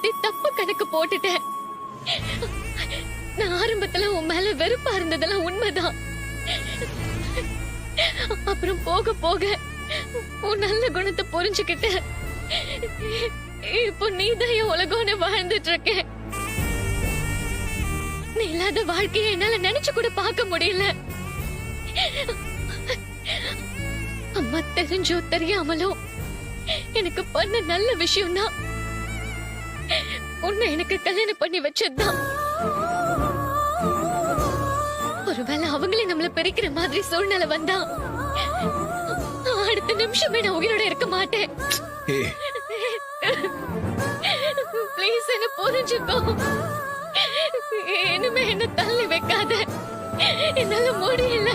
பத்தி தப்பு கணக்கு போட்டுட்டேன். நான் ஆரம்பத்துல உன் மேல வெறுப்பா இருந்ததெல்லாம் உண்மைதான். அப்புறம் போக போக உன் நல்ல குணத்தை புரிஞ்சுக்கிட்டு இப்போ நீதான் என் உலகம்னு வாழ்ந்துட்டு இருக்க. நீ இல்லாத வாழ்க்கையை என்னால நினைச்சு கூட பார்க்க முடியல. அம்மா தெரிஞ்சோ தெரியாமலோ எனக்கு பண்ண நல்ல விஷயம்னா உன்னை எனக்கு கல்யாணம் பண்ணி வச்சதுதான். ஒருவேளை அவங்களே நம்மள பிரிக்கிற மாதிரி சூழ்நிலை வந்தா அடுத்த நிமிஷமே நான் உயிரோட இருக்க மாட்டேன். ப்ளீஸ் என்ன புரிஞ்சுக்கோ. இனிமே என்ன தள்ளி வைக்காத. என்னால முடியல.